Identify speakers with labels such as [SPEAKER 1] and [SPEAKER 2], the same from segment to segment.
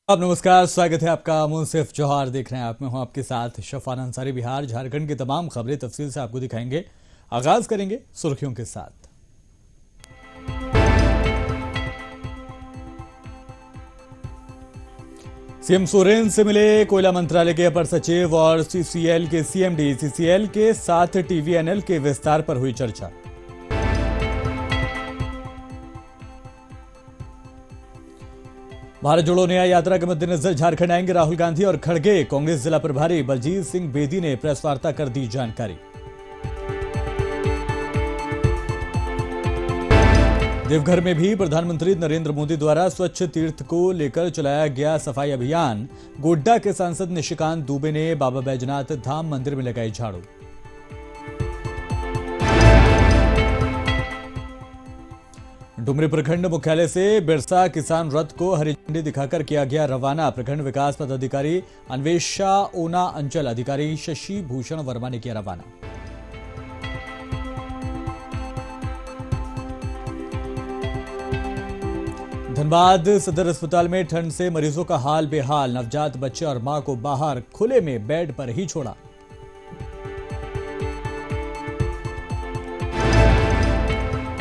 [SPEAKER 1] आप नमस्कार, स्वागत है आपका। मुंसिफ जौहर देख रहे हैं आप, मैं हूं आपके साथ शफान अंसारी। बिहार झारखंड की तमाम खबरें तफसील से आपको दिखाएंगे। आगाज करेंगे सुर्खियों के साथ। सीएम सोरेन से मिले कोयला मंत्रालय के अपर सचिव और सीसीएल के सीएमडी। सीसीएल के साथ टीवीएनएल के विस्तार पर हुई चर्चा। भारत जोड़ो न्याय यात्रा के मद्देनजर झारखंड आएंगे राहुल गांधी और खड़गे। कांग्रेस जिला प्रभारी बलजीत सिंह बेदी ने प्रेस वार्ता कर दी जानकारी। देवघर में भी प्रधानमंत्री नरेंद्र मोदी द्वारा स्वच्छ तीर्थ को लेकर चलाया गया सफाई अभियान। गोड्डा के सांसद निशिकांत दुबे ने बाबा बैजनाथ धाम मंदिर में लगाई झाड़ू। डुमरी प्रखंड मुख्यालय से बिरसा किसान रथ को हरी झंडी दिखाकर किया गया रवाना। प्रखंड विकास पदाधिकारी अन्वेषा ओना, अंचल अधिकारी शशि भूषण वर्मा ने किया रवाना। धनबाद सदर अस्पताल में ठंड से मरीजों का हाल बेहाल। नवजात बच्चे और मां को बाहर खुले में बेड पर ही छोड़ा।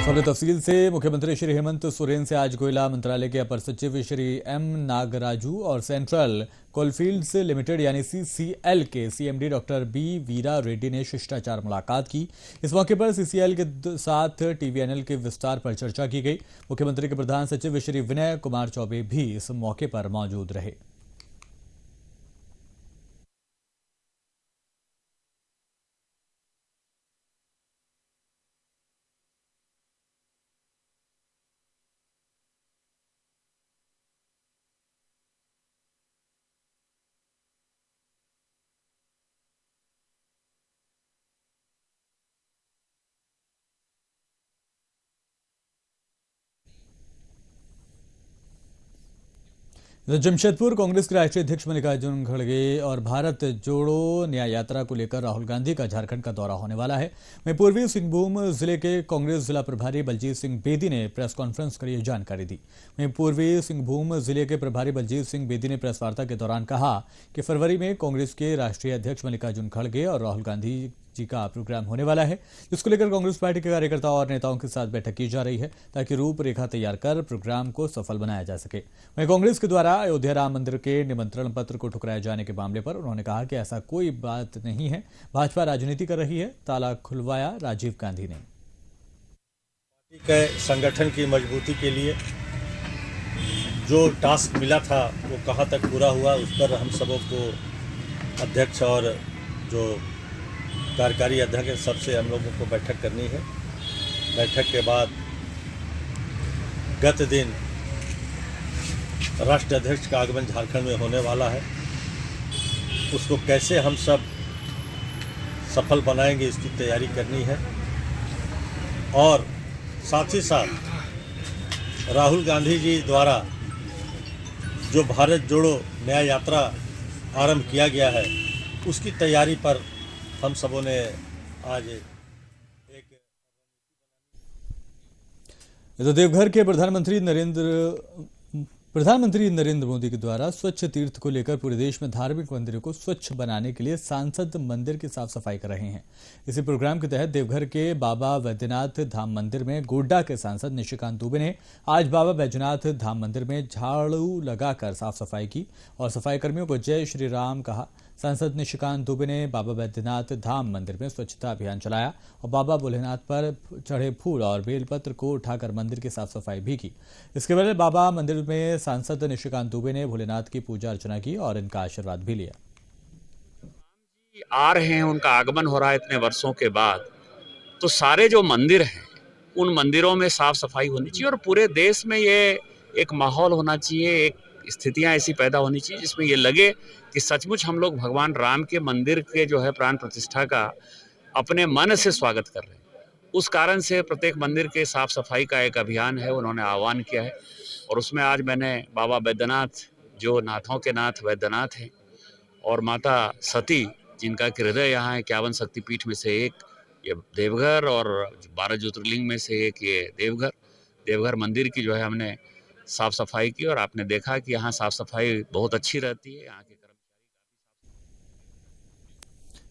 [SPEAKER 1] खबर तफसील से। मुख्यमंत्री श्री हेमंत सोरेन से आज कोयला मंत्रालय के अपर सचिव श्री एम नागराजू और सेंट्रल कोलफील्ड्स लिमिटेड यानी सीसीएल के सीएमडी डॉक्टर बी वीरा रेड्डी ने शिष्टाचार मुलाकात की। इस मौके पर सीसीएल के साथ टीवीएनएल के विस्तार पर चर्चा की गई। मुख्यमंत्री के प्रधान सचिव श्री विनय कुमार चौबे भी इस मौके पर मौजूद रहे। जमशेदपुर कांग्रेस के राष्ट्रीय अध्यक्ष मल्लिकार्जुन खड़गे और भारत जोड़ो न्याय यात्रा को लेकर राहुल गांधी का झारखंड का दौरा होने वाला है। वहीं पूर्वी सिंहभूम जिले के कांग्रेस जिला प्रभारी बलजीत सिंह बेदी ने प्रेस कॉन्फ्रेंस कर यह जानकारी दी। वहीं पूर्वी सिंहभूम जिले के प्रभारी बलजीत सिंह बेदी ने प्रेस वार्ता के दौरान कहा कि फरवरी में कांग्रेस के राष्ट्रीय अध्यक्ष मल्लिकार्जुन खड़गे और राहुल गांधी जी का प्रोग्राम होने वाला है, जिसको लेकर कांग्रेस पार्टी के कार्यकर्ताओं और नेताओं के साथ बैठक की जा रही है ताकि रूपरेखा तैयार कर प्रोग्राम को सफल बनाया जा सके। वहीं कांग्रेस के द्वारा अयोध्या राम मंदिर के निमंत्रण पत्र को ठुकराए जाने के मामले पर उन्होंने कहा कि ऐसा कोई बात नहीं है, भाजपा राजनीति कर रही है। ताला खुलवाया राजीव गांधी ने।
[SPEAKER 2] पार्टी के संगठन की मजबूती के लिए जो टास्क मिला था वो कहाँ तक पूरा हुआ, उस पर हम सबों को अध्यक्ष और जो कार्यकारी अध्यक्ष सबसे हम लोगों को बैठक करनी है। बैठक के बाद गत दिन राष्ट्रीय अध्यक्ष का आगमन झारखंड में होने वाला है, उसको कैसे हम सब सफल बनाएंगे इसकी तैयारी करनी है। और साथ ही साथ राहुल गांधी जी द्वारा जो भारत जोड़ो न्याय यात्रा आरंभ किया गया है उसकी तैयारी पर हम सबों ने आज
[SPEAKER 1] तो देवघर के प्रधानमंत्री नरेंद्र मोदी के द्वारा स्वच्छ तीर्थ को लेकर पूरे देश में धार्मिक मंदिरों को स्वच्छ बनाने के लिए सांसद मंदिर की साफ सफाई कर रहे हैं। इसी प्रोग्राम के तहत देवघर के बाबा बैद्यनाथ धाम मंदिर में गोड्डा के सांसद निशिकांत दुबे ने आज बाबा बैजनाथ धाम मंदिर में झाड़ू लगाकर साफ सफाई की और सफाई कर्मियों को जय श्री राम कहा। सांसद निशिकांत दुबे ने बाबा बैद्यनाथ धाम मंदिर में स्वच्छता अभियान चलाया और बाबा भोलेनाथ पर चढ़े फूल और बेलपत्र को उठाकर मंदिर की साफ सफाई भी की। इसके बाद बाबा मंदिर में सांसद निशिकांत दुबे ने भोलेनाथ की पूजा अर्चना की और इनका आशीर्वाद भी लिया।
[SPEAKER 3] आ रहे हैं, उनका आगमन हो रहा है इतने वर्षों के बाद, तो सारे जो मंदिर हैं उन मंदिरों में साफ सफाई होनी चाहिए और पूरे देश में ये एक माहौल होना चाहिए, एक स्थितियां ऐसी पैदा होनी चाहिए जिसमें ये लगे कि सचमुच हम लोग भगवान राम के मंदिर के जो है प्राण प्रतिष्ठा का अपने मन से स्वागत कर रहे हैं। उस कारण से प्रत्येक मंदिर के साफ सफाई का एक अभियान है, उन्होंने आह्वान किया है और उसमें आज मैंने बाबा बैद्यनाथ जो नाथों के नाथ वैद्यनाथ हैं और माता सती जिनका हृदय यहाँ है 51 शक्तिपीठ में से एक ये देवघर और 12 ज्योतिर्लिंग में से एक ये देवघर मंदिर की जो है हमने साफ सफाई की, और आपने देखा कि यहाँ साफ सफाई बहुत अच्छी रहती है। यहाँ के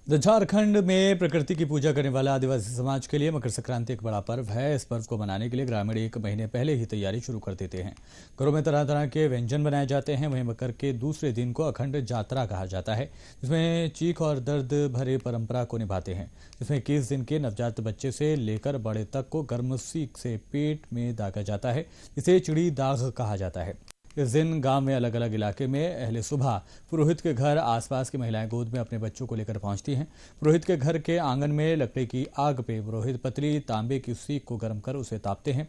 [SPEAKER 1] झारखंड में प्रकृति की पूजा करने वाला आदिवासी समाज के लिए मकर संक्रांति एक बड़ा पर्व है। इस पर्व को मनाने के लिए ग्रामीण एक महीने पहले ही तैयारी शुरू कर देते हैं। घरों में तरह तरह के व्यंजन बनाए जाते हैं। वहीं मकर के दूसरे दिन को अखंड जात्रा कहा जाता है, जिसमें चीख और दर्द भरे परंपरा को निभाते हैं, जिसमें 21 दिन के नवजात बच्चे से लेकर बड़े तक को गर्म सीख से पेट में दागा जाता है, जिसे चिड़ी दाग कहा जाता है। इस दिन गांव में अलग अलग इलाके में अहले सुबह पुरोहित के घर आसपास की महिलाएं गोद में अपने बच्चों को लेकर पहुंचती हैं। पुरोहित के घर के आंगन में लकड़ी की आग पे पुरोहित पतली तांबे की सीख को गर्म कर उसे तापते हैं।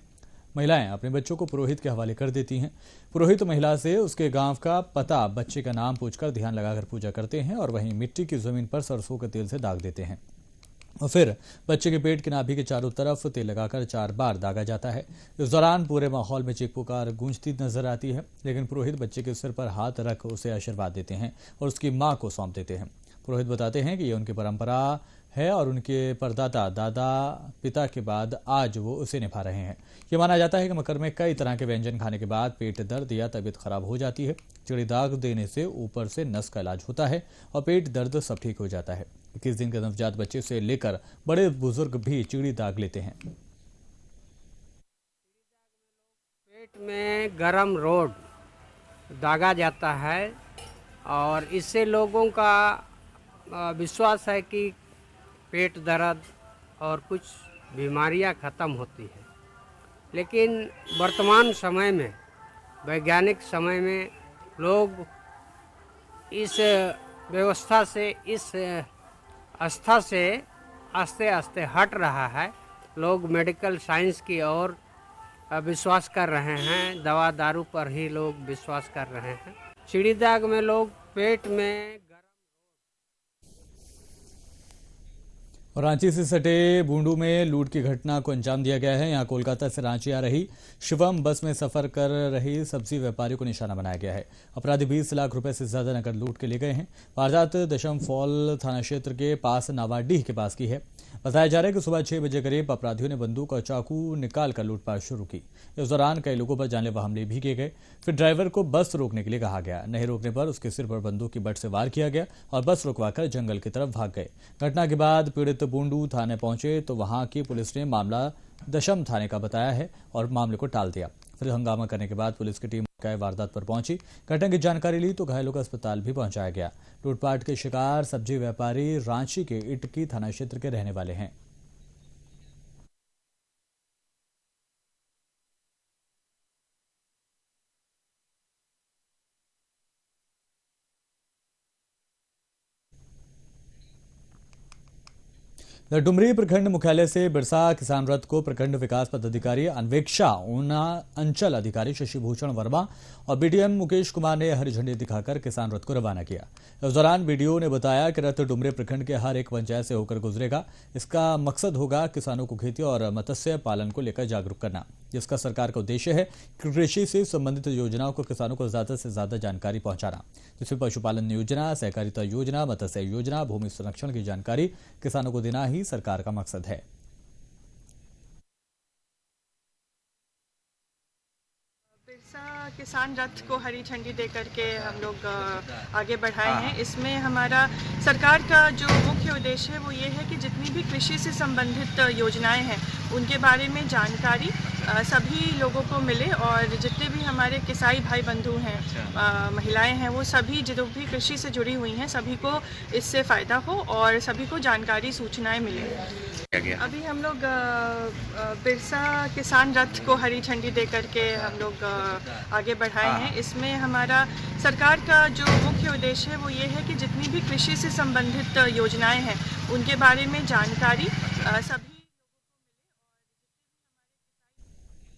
[SPEAKER 1] महिलाएं अपने बच्चों को पुरोहित के हवाले कर देती हैं। पुरोहित महिला से उसके गांव का पता, बच्चे का नाम पूछकर ध्यान लगाकर पूजा करते हैं और वहीं मिट्टी की जमीन पर सरसों के तेल से दाग देते हैं और फिर बच्चे के पेट की नाभि के चारों तरफ तेल लगाकर 4 बार दागा जाता है। इस दौरान पूरे माहौल में चीख पुकार गूंजती नजर आती है, लेकिन पुरोहित बच्चे के सिर पर हाथ रख उसे आशीर्वाद देते हैं और उसकी मां को सौंप देते हैं। पुरोहित बताते हैं कि ये उनकी परंपरा है और उनके परदादा दादा पिता के बाद आज वो उसे निभा रहे हैं। ये माना जाता है कि मकर में कई तरह के व्यंजन खाने के बाद पेट दर्द या तबीयत खराब हो जाती है। चिड़ी दाग देने से ऊपर से नस का इलाज होता है और पेट दर्द सब ठीक हो जाता है। 21 दिन के नवजात बच्चे से लेकर बड़े बुजुर्ग भी चिड़ी दाग लेते हैं।
[SPEAKER 4] पेट में गरम रोड दागा जाता है और इससे लोगों का विश्वास है कि पेट दर्द और कुछ बीमारियां ख़त्म होती है। लेकिन वर्तमान समय में, वैज्ञानिक समय में, लोग इस व्यवस्था से, इस आस्था से आस्ते आस्ते हट रहा है। लोग मेडिकल साइंस की ओर विश्वास कर रहे हैं, दवा दारू पर ही लोग विश्वास कर रहे हैं। चिड़ी दाग में लोग पेट में
[SPEAKER 1] और रांची से सटे बूंडू में लूट की घटना को अंजाम दिया गया है। यहां कोलकाता से रांची आ रही शिवम बस में सफर कर रही सब्जी व्यापारी को निशाना बनाया गया है। अपराधी 20 लाख रुपए से ज्यादा नकद लूट के ले गए हैं। वारदात दशम फॉल थाना क्षेत्र के पास नावाडीह के पास की है। बताया जा रहा है कि सुबह 6 बजे करीब अपराधियों ने बंदूक और चाकू निकालकर लूटपाट शुरू की। इस दौरान कई लोगों पर जानलेवा हमले भी किए गए। फिर ड्राइवर को बस रोकने के लिए कहा गया। नहीं रोकने पर उसके सिर पर बंदूक की बट से वार किया गया और बस रुकवाकर जंगल की तरफ भाग गए। घटना के बाद पीड़ित बूंडू थाने पहुंचे तो वहां की पुलिस ने मामला दशम थाने का बताया है और मामले को टाल दिया। फिर हंगामा करने के बाद पुलिस की टीम वारदात पर पहुंची। घटना की जानकारी ली तो घायलों को अस्पताल भी पहुंचाया गया। लूटपाट के शिकार सब्जी व्यापारी रांची के इटकी थाना क्षेत्र के रहने वाले हैं। डुमरी प्रखंड मुख्यालय से बिरसा किसान रथ को प्रखंड विकास पदाधिकारी अन्वेक्षा, ऊना अंचल अधिकारी शशि भूषण वर्मा और बीडीएम मुकेश कुमार ने हरी झंडी दिखाकर किसान रथ को रवाना किया। इस दौरान बीडीओ ने बताया कि रथ डुमरी प्रखंड के हर एक पंचायत से होकर गुजरेगा। इसका मकसद होगा किसानों को खेती और मत्स्य पालन को लेकर जागरूक करना, जिसका सरकार का उद्देश्य है कि कृषि से संबंधित योजनाओं को किसानों को ज्यादा से ज्यादा जानकारी पहुंचाना, जिसमें पशुपालन योजना, सहकारिता योजना, मत्स्य योजना, भूमि संरक्षण की जानकारी किसानों को देना ही सरकार का मकसद है।
[SPEAKER 5] बिरसा किसान रथ को हरी झंडी देकर के हम लोग आगे बढ़ाए हैं। इसमें हमारा सरकार का जो मुख्य उद्देश्य है वो ये है कि जितनी भी कृषि से संबंधित योजनाएं हैं उनके बारे में जानकारी सभी लोगों को मिले और जितने भी हमारे किसाई भाई बंधु हैं, महिलाएं हैं, वो सभी जो भी कृषि से जुड़ी हुई हैं सभी को इससे फ़ायदा हो और सभी को जानकारी, सूचनाएं मिले। अभी हम लोग बिरसा किसान रथ को हरी झंडी देकर के हम लोग आगे बढ़ाए हैं। इसमें हमारा सरकार का जो मुख्य उद्देश्य है वो ये है कि जितनी भी कृषि से संबंधित योजनाएं हैं उनके बारे में जानकारी सभी।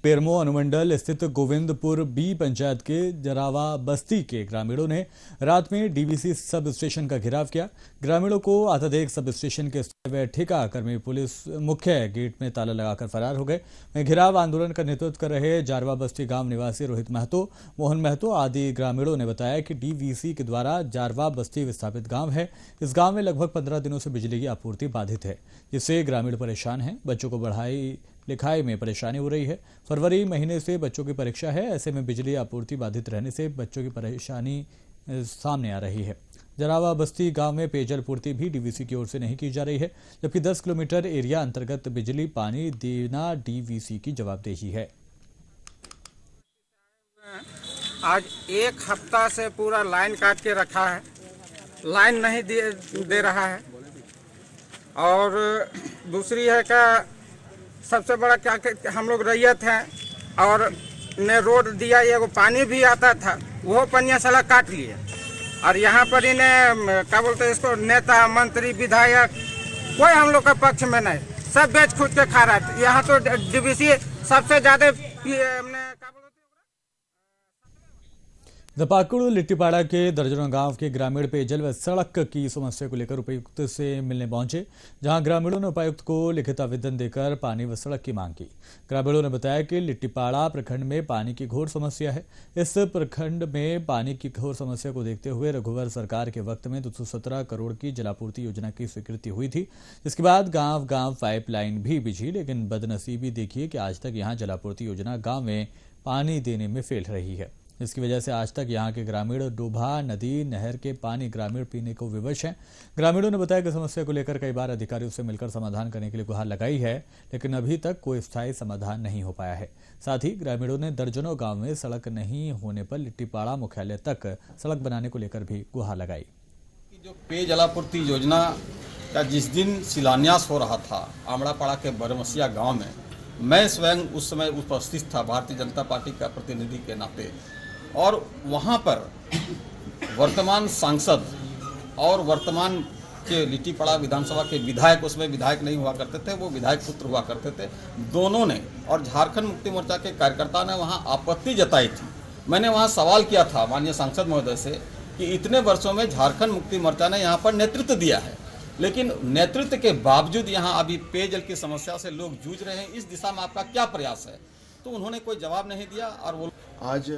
[SPEAKER 1] पेरमो अनुमंडल स्थित गोविंदपुर बी पंचायत के जरावा बस्ती के ग्रामीणों ने रात में डीवीसी सब स्टेशन का घेराव किया। ग्रामीणों को आता देख सब स्टेशन के ठेका कर्मी पुलिस मुख्य गेट में ताला लगाकर फरार हो गए। वहीं घेराव आंदोलन का नेतृत्व कर रहे जारवा बस्ती गांव निवासी रोहित महतो, मोहन महतो आदि ग्रामीणों ने बताया कि डीवीसी के द्वारा जारवा बस्ती विस्थापित गांव है। इस गांव में लगभग 15 दिनों से बिजली की आपूर्ति बाधित है, जिससे ग्रामीण परेशान हैं। बच्चों को पढ़ाई लिखाई में परेशानी हो रही है। फरवरी महीने से बच्चों की परीक्षा है, ऐसे में बिजली आपूर्ति बाधित रहने से बच्चों की परेशानी सामने आ रही है। जरावा बस्ती गांव में पेयजल पूर्ति भी डीवीसी की ओर से नहीं की जा रही है, जबकि 10 किलोमीटर एरिया अंतर्गत बिजली पानी देना डीवीसी की जवाबदेही है।
[SPEAKER 6] आज एक हफ्ता से पूरा लाइन काट के रखा है, लाइन नहीं दे रहा है। और दूसरी है क्या, सबसे बड़ा क्या हम लोग रैयत हैं और ने रोड दिया, ये वो पानी भी आता था वो पनिया साला काट लिए। और यहाँ पर इन्हें क्या बोलते हैं इसको, नेता मंत्री विधायक कोई हम लोग का पक्ष में नहीं, सब बेच खुद के खा रहा है। यहाँ तो डीवीसी सबसे ज़्यादा
[SPEAKER 1] पाकुड़ लिट्टीपाड़ा के दर्जनों गांव के ग्रामीण पेयजल व सड़क की समस्या को लेकर उपायुक्त से मिलने पहुंचे, जहां ग्रामीणों ने उपायुक्त को लिखित आवेदन देकर पानी व सड़क की मांग की। ग्रामीणों ने बताया कि लिट्टीपाड़ा प्रखंड में पानी की घोर समस्या है। इस प्रखंड में पानी की घोर समस्या को देखते हुए रघुवर सरकार के वक्त में 217 करोड़ की जलापूर्ति योजना की स्वीकृति हुई थी, जिसके बाद गांव गांव पाइपलाइन भी बिछी, लेकिन बदनसीबी देखिए कि आज तक यहां जलापूर्ति योजना गांव में पानी देने में फेल रही है। इसकी वजह से आज तक यहां के ग्रामीण डोभा नदी नहर के पानी ग्रामीण पीने को विवश हैं। ग्रामीणों ने बताया कि समस्या को लेकर कई बार अधिकारियों से मिलकर समाधान करने के लिए गुहार लगाई है, लेकिन अभी तक कोई स्थायी समाधान नहीं हो पाया है। साथ ही ग्रामीणों ने दर्जनों गांव में सड़क नहीं होने पर लिट्टीपाड़ा मुख्यालय तक सड़क बनाने को लेकर भी गुहार लगाई।
[SPEAKER 7] जो पेय जलापूर्ति योजना का जिस दिन शिलान्यास हो रहा था आमड़ापाड़ा के बरमसिया गाँव में, मैं स्वयं उस समय उपस्थित था भारतीय जनता पार्टी का प्रतिनिधि के नाते, और वहाँ पर वर्तमान सांसद और वर्तमान के लिट्टीपाड़ा विधानसभा के विधायक, उसमें विधायक नहीं हुआ करते थे, वो विधायक पुत्र हुआ करते थे, दोनों ने और झारखंड मुक्ति मोर्चा के कार्यकर्ता ने वहाँ आपत्ति जताई थी। मैंने वहाँ सवाल किया था माननीय सांसद महोदय से कि इतने वर्षों में झारखंड मुक्ति मोर्चा ने यहाँ पर नेतृत्व दिया है, लेकिन नेतृत्व के बावजूद यहाँ अभी पेयजल की समस्या से लोग जूझ रहे हैं, इस दिशा में आपका क्या प्रयास है? तो उन्होंने कोई जवाब नहीं दिया। और वो
[SPEAKER 1] आज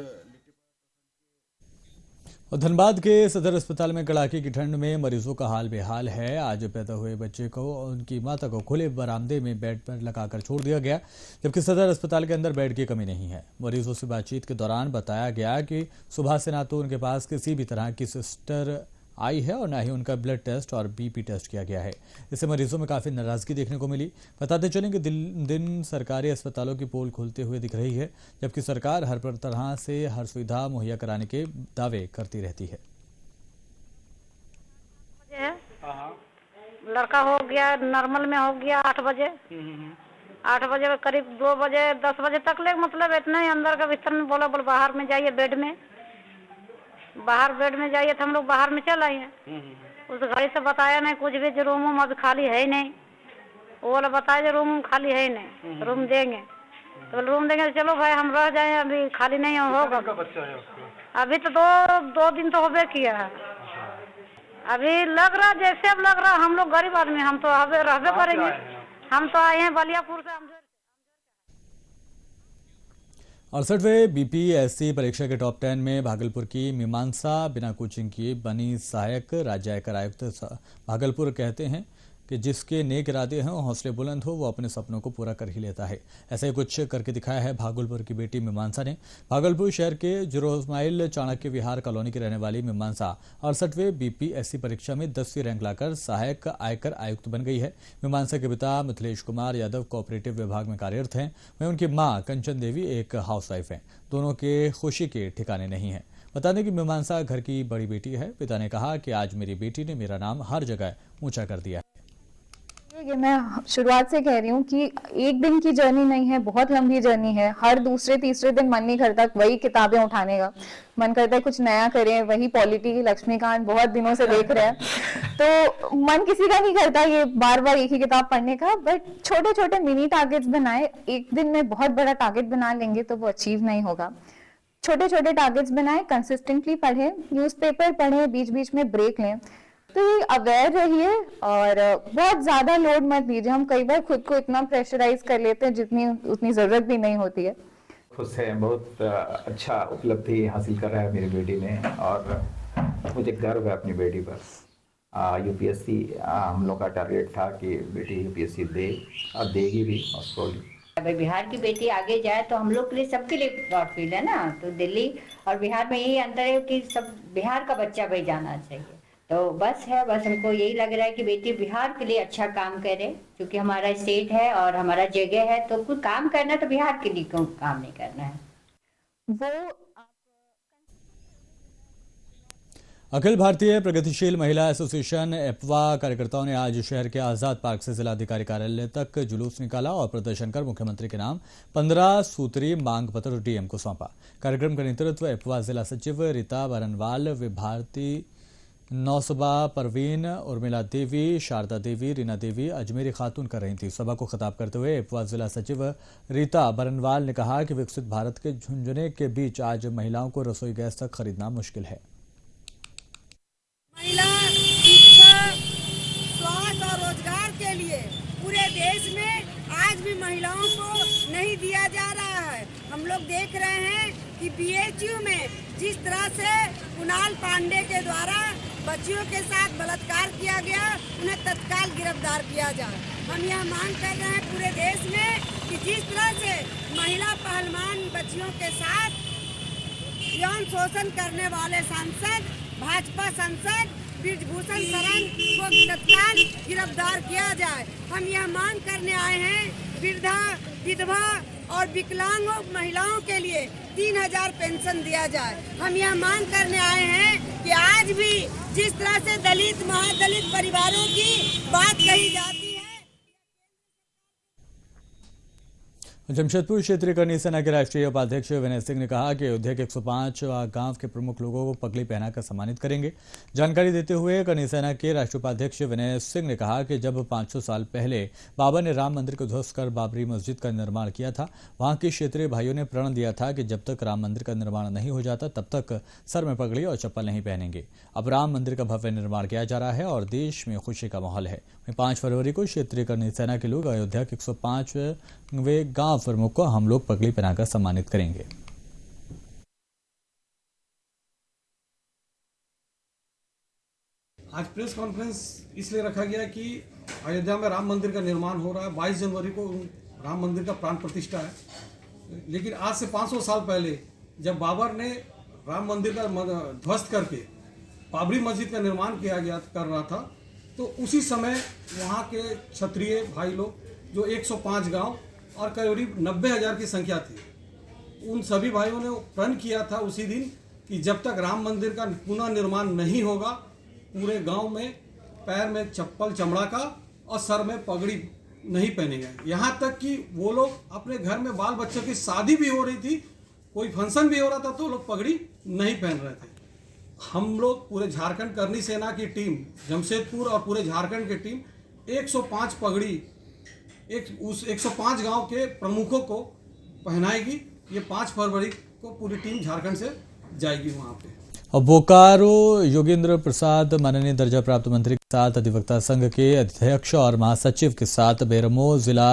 [SPEAKER 1] और धनबाद के सदर अस्पताल में कड़ाके की ठंड में मरीजों का हाल बेहाल है। आज पैदा हुए बच्चे को और उनकी माता को खुले बरामदे में बेड पर लगाकर छोड़ दिया गया, जबकि सदर अस्पताल के अंदर बेड की कमी नहीं है। मरीजों से बातचीत के दौरान बताया गया कि सुबह से ना तो उनके पास किसी भी तरह की सिस्टर आई है और ना ही उनका ब्लड टेस्ट और बीपी टेस्ट किया गया है। इससे मरीजों में काफी नाराजगी देखने को मिली। बताते चलें कि दिन सरकारी अस्पतालों की पोल खुलते हुए दिख रही है, जबकि सरकार हर तरह से हर सुविधा मुहैया कराने के दावे करती रहती है।
[SPEAKER 8] लड़का हो गया नॉर्मल में हो गया 8 बजे 8 बजे करीब 2 बजे 10 बजे तक ले, मतलब इतना ही अंदर का बिस्तर में बोला बोल बाहर में जाइए, बेड में जाइए, तो हम लोग बाहर में चल आए हैं। उस घड़ी से बताया नहीं कुछ भी, जो रूम अभी खाली है ही नहीं। वो वाला बताया जो रूम खाली है ही नहीं, रूम देंगे तो रूम देंगे, तो चलो भाई हम रह जाए, अभी खाली नहीं होगा। अभी तो दो दिन तो होबे किया है। अभी लग रहा जैसे अब लग रहा हम लोग गरीब आदमी, हम तो रहबे करेंगे। हम तो आए हैं बलियापुर से।
[SPEAKER 1] 68वें बीपीएससी परीक्षा के टॉप 10 में भागलपुर की मीमांसा बिना कोचिंग किए बनी सहायक राज्य आयकर आयुक्त। भागलपुर कहते हैं कि जिसके नेक इरादे हैं और हौसले बुलंद हो वो अपने सपनों को पूरा कर ही लेता है। ऐसा ही कुछ करके दिखाया है भागलपुर की बेटी मीमांसा ने। भागलपुर शहर के जुरोस्माइल चाणक्य विहार कॉलोनी की रहने वाली मीमांसा 68वें बीपीएससी परीक्षा में 10वीं रैंक लाकर सहायक आयकर आयुक्त बन गई है। मीमांसा के पिता मिथिलेश कुमार यादव कोऑपरेटिव विभाग में कार्यरत हैं, वहीं उनकी मां कंचन देवी एक हाउसवाइफ हैं। दोनों के खुशी के ठिकाने नहीं है। बता दें कि मीमांसा घर की बड़ी बेटी है। पिता ने कहा कि आज मेरी बेटी ने मेरा नाम हर जगह ऊंचा कर दिया है।
[SPEAKER 9] ये मैं शुरुआत से कह रही हूँ कि एक दिन की जर्नी नहीं है, बहुत लंबी जर्नी है। हर दूसरे तीसरे दिन मन नहीं करता वही किताबें उठाने का, मन करता है कुछ नया करें। वही पॉलिटी लक्ष्मीकांत बहुत दिनों से देख रहे हैं, तो मन किसी का नहीं करता ये बार बार एक ही किताब पढ़ने का। बट छोटे छोटे मिनी टारगेट्स बनाए, एक दिन में बहुत बड़ा टारगेट बना लेंगे तो वो अचीव नहीं होगा। छोटे छोटे टारगेट्स बनाए, कंसिस्टेंटली पढ़े, न्यूज़पेपर पढ़े, बीच बीच में ब्रेक लें। तो अवेयर रहिए और बहुत ज्यादा लोड मत लीजिए। हम कई बार खुद को इतना प्रेशराइज कर लेते हैं जितनी उतनी जरूरत भी नहीं होती है।
[SPEAKER 10] खुश है, बहुत अच्छा उपलब्धि हासिल कर रहा है मेरी बेटी ने और मुझे गर्व है अपनी बेटी पर। यूपीएससी हम लोग का टारगेट था कि बेटी यूपीएससी दे और देगी भी, और
[SPEAKER 11] अगर बिहार की बेटी आगे जाए तो हम लोग के लिए, सबके लिए प्राउड फील है ना। तो दिल्ली और बिहार में यही अंतर है कि सब बिहार का बच्चा भाई जाना चाहिए। तो बस हमको यही लग रहा है कि बेटी बिहार के लिए अच्छा काम करे, क्योंकि हमारा स्टेट है और हमारा जगह है, तो कुछ काम करना तो बिहार के लिए क्यों काम नहीं करना है।
[SPEAKER 9] वो
[SPEAKER 1] अखिल भारतीय प्रगतिशील महिला एसोसिएशन एपवा कार्यकर्ताओं ने आज शहर के आजाद पार्क से जिलाधिकारी कार्यालय तक जुलूस निकाला और प्रदर्शन कर मुख्यमंत्री के नाम 15 सूत्री मांग पत्र डीएम को सौंपा। कार्यक्रम का नेतृत्व एपवा जिला सचिव रीता बरनवाल, भारती नौसबा परवीन, उर्मिला देवी, शारदा देवी, रीना देवी, अजमेरी खातून कर रही थी। सभा को खिताब करते हुए एपवा जिला सचिव रीता बरनवाल ने कहा कि विकसित भारत के झुंझुने के बीच आज महिलाओं को रसोई गैस तक खरीदना मुश्किल है।
[SPEAKER 12] महिला शिक्षा, स्वास्थ्य और रोजगार के लिए पूरे देश में आज भी महिलाओं को नहीं दिया जा रहा है। हम लोग देख रहे हैं कि बीएचयू में जिस तरह से कुणाल पांडे के द्वारा बच्चियों के साथ बलात्कार किया गया, उन्हें तत्काल गिरफ्तार किया जाए। हम यह मांग कर रहे हैं पूरे देश में कि जिस तरह से महिला पहलवान बच्चियों के साथ यौन शोषण करने वाले सांसद, भाजपा सांसद ब्रिजभूषण शरण को तत्काल गिरफ्तार किया जाए। हम यह मांग करने आए हैं वृद्धा, विधवा और विकलांग महिलाओं के लिए 3000 पेंशन दिया जाए। हम यह मांग करने आए हैं कि आज भी जिस तरह से दलित, महादलित परिवारों की बात कही जाती है।
[SPEAKER 1] जमशेदपुर क्षेत्रीय करनी सेना के राष्ट्रीय उपाध्यक्ष विनय सिंह ने कहा कि अयोध्या के 105 गांव के प्रमुख लोगों को पगड़ी पहनाकर सम्मानित करेंगे। जानकारी देते हुए करनी सेना के राष्ट्रीय उपाध्यक्ष विनय सिंह ने कहा कि जब 500 साल पहले बाबर ने राम मंदिर को ध्वस्त कर बाबरी मस्जिद का निर्माण किया था, वहां के क्षेत्रीय भाइयों ने प्रण दिया था कि जब तक राम मंदिर का निर्माण नहीं हो जाता तब तक सर में पगड़ी और चप्पल नहीं पहनेंगे। अब राम मंदिर का भव्य निर्माण किया जा रहा है और देश में खुशी का माहौल है। 5 फरवरी को क्षेत्रीय करनी सेना के लोग अयोध्या के 105वें गांव प्रमुख को हम लोग पगड़ी पहनाकर सम्मानित करेंगे।
[SPEAKER 13] आज प्रेस कॉन्फ्रेंस इसलिए रखा गया कि अयोध्या में राम मंदिर का निर्माण हो रहा है। 22 जनवरी को राम मंदिर का प्राण प्रतिष्ठा है। लेकिन आज से 500 साल पहले जब बाबर ने राम मंदिर का ध्वस्त करके बाबरी मस्जिद का निर्माण कर रहा था, तो उसी समय वहाँ के क्षत्रिय भाई लोग जो 105 गांव और करीब 90,000 की संख्या थी, उन सभी भाइयों ने प्रण किया था उसी दिन कि जब तक राम मंदिर का पुनः निर्माण नहीं होगा, पूरे गांव में पैर में चप्पल चमड़ा का और सर में पगड़ी नहीं पहनेंगे। यहाँ तक कि वो लोग अपने घर में बाल बच्चों की शादी भी हो रही थी, कोई फंक्शन भी हो रहा था, तो लोग पगड़ी नहीं पहन रहे थे। हम लोग पूरे झारखंड करनी सेना की टीम, जमशेदपुर और पूरे झारखंड की टीम 105 पगड़ी उस 105 गांव के प्रमुखों को पहनाएगी। ये 5 फरवरी को पूरी टीम झारखंड से जाएगी वहां पे।
[SPEAKER 1] और बोकारो योगेंद्र प्रसाद माननीय दर्जा प्राप्त मंत्री के साथ अधिवक्ता संघ के अध्यक्ष और महासचिव के साथ बेरमो जिला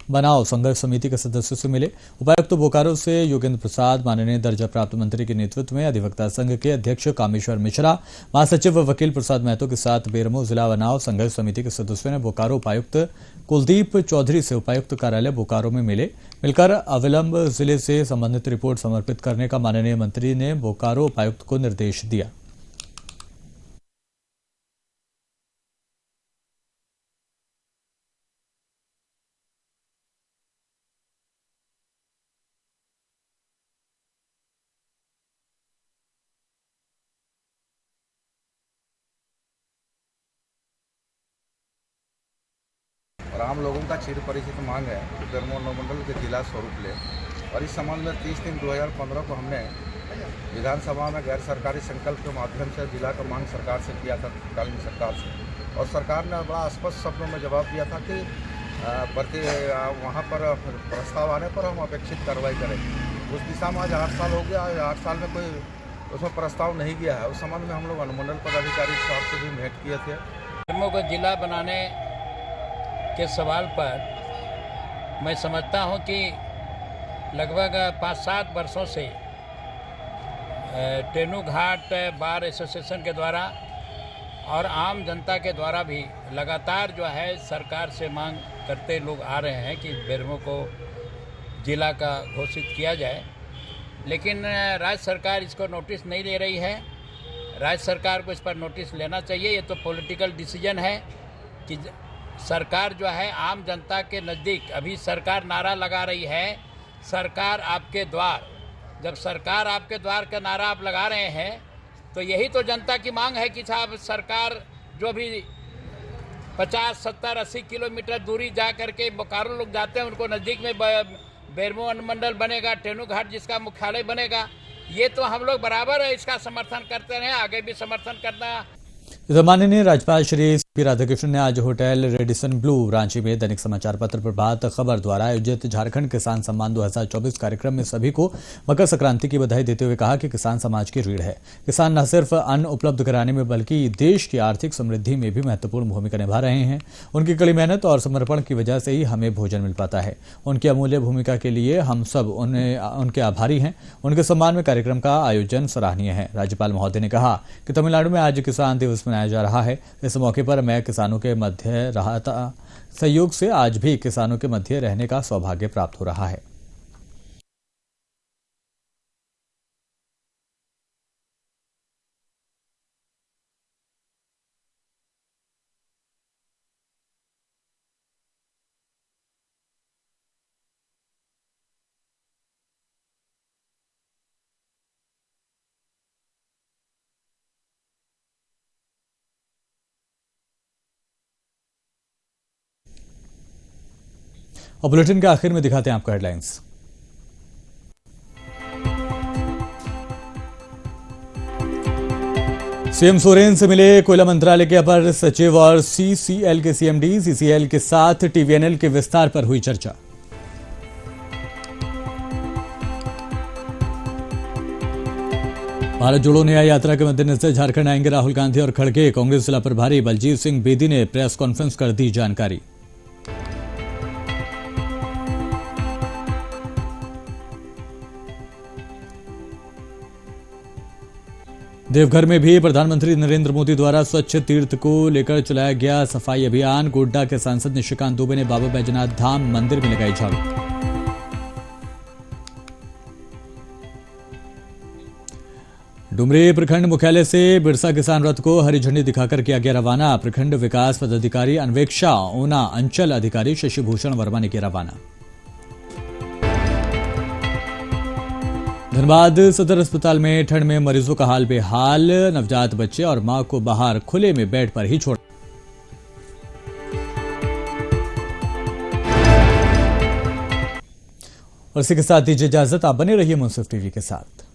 [SPEAKER 1] बनाओ संघर्ष समिति के सदस्यों से मिले। उपायुक्त बोकारो से योगेंद्र प्रसाद माननीय दर्जा प्राप्त मंत्री के नेतृत्व में अधिवक्ता संघ के अध्यक्ष कामेश्वर मिश्रा, महासचिव वकील प्रसाद महतो के साथ बेरमो जिला बनाओ संघर्ष समिति के सदस्यों ने बोकारो उपायुक्त कुलदीप चौधरी से उपायुक्त कार्यालय बोकारो में मिलकर अविलंब जिले से संबंधित रिपोर्ट समर्पित करने का माननीय मंत्री ने बोकारो उपायुक्त को निर्देश दिया।
[SPEAKER 14] और आम लोगों का चिर परिचित मांग है कि बेरमो अनुमंडल के जिला स्वरूप ले। और इस संबंध में 30/3/2015 को हमने विधानसभा में गैर सरकारी संकल्प के माध्यम से जिला का मांग सरकार से किया था, तत्कालीन सरकार से, और सरकार ने बड़ा स्पष्ट शब्दों में जवाब दिया था कि वहाँ पर प्रस्ताव आने पर हम अपेक्षित कार्रवाई करेंगे। उस दिशा में आज 8 साल हो गया। 8 साल में कोई उसमें प्रस्ताव नहीं गया है। उस संबंध में हम लोग अनुमंडल पदाधिकारी साहब से भी भेंट किए थे।
[SPEAKER 15] बेरमो को जिला बनाने के सवाल पर मैं समझता हूं कि लगभग 5-7 वर्षों से टेनू घाट बार एसोसिएशन के द्वारा और आम जनता के द्वारा भी लगातार जो है सरकार से मांग करते लोग आ रहे हैं कि बेरमो को जिला का घोषित किया जाए, लेकिन राज्य सरकार इसको नोटिस नहीं ले रही है। राज्य सरकार को इस पर नोटिस लेना चाहिए। ये तो पॉलिटिकल डिसीजन है कि सरकार जो है आम जनता के नज़दीक, अभी सरकार नारा लगा रही है सरकार आपके द्वार। जब सरकार आपके द्वार का नारा आप लगा रहे हैं तो यही तो जनता की मांग है कि साहब सरकार जो भी 50, 70, 80 किलोमीटर दूरी जा करके बोकारो लोग जाते हैं, उनको नज़दीक में बेरमो अनुमंडल बनेगा, टेनू घाट जिसका मुख्यालय बनेगा, ये तो हम लोग बराबर है इसका समर्थन करते रहे, आगे भी समर्थन करना।
[SPEAKER 1] माननीय राज्यपाल श्री पी राधाकृष्णन ने आज होटल रेडिसन ब्लू रांची में दैनिक समाचार पत्र प्रभात खबर द्वारा आयोजित झारखंड किसान सम्मान 2024 कार्यक्रम में सभी को मकर संक्रांति की बधाई देते हुए कहा कि किसान समाज की रीढ़ है। किसान न सिर्फ अन्न उपलब्ध कराने में बल्कि देश की आर्थिक समृद्धि में भी महत्वपूर्ण भूमिका निभा रहे हैं। उनकी कड़ी मेहनत और समर्पण की वजह से ही हमें भोजन मिल पाता है। उनकी अमूल्य भूमिका के लिए हम सब उनके आभारी हैं। उनके सम्मान में कार्यक्रम का आयोजन सराहनीय है। राज्यपाल महोदय ने कहा कि तमिलनाडु में आज किसान दिवस मनाया जा रहा है। इस मौके पर मैं किसानों के मध्य रहा था। सहयोग से आज भी किसानों के मध्य रहने का सौभाग्य प्राप्त हो रहा है। और बुलेटिन के आखिर में दिखाते हैं आपको हेडलाइंस। सीएम सोरेन से मिले कोयला मंत्रालय के अपर सचिव और सीसीएल के सीएमडी। सीसीएल के साथ टीवीएनएल के विस्तार पर हुई चर्चा। भारत जोड़ो न्याय यात्रा के मद्देनजर झारखंड आएंगे राहुल गांधी और खड़गे। कांग्रेस जिला प्रभारी बलजीत सिंह बेदी ने प्रेस कॉन्फ्रेंस कर दी जानकारी। देवघर में भी प्रधानमंत्री नरेंद्र मोदी द्वारा स्वच्छ तीर्थ को लेकर चलाया गया सफाई अभियान। गोड्डा के सांसद निशिकांत दुबे ने बाबा बैजनाथ धाम मंदिर में लगाई झाड़ू। डुमरी प्रखंड मुख्यालय से बिरसा किसान रथ को हरी झंडी दिखाकर किया गया रवाना। प्रखंड विकास पदाधिकारी अन्वेक्षा ऊना, अंचल अधिकारी शशिभूषण वर्मा ने किया रवाना। धनबाद सदर अस्पताल में ठंड में मरीजों का हाल बेहाल। नवजात बच्चे और मां को बाहर खुले में बेड पर ही छोड़ा। और इसी के साथ दीजिए इजाजत। आप बने रहिए मुंसिफ टीवी के साथ।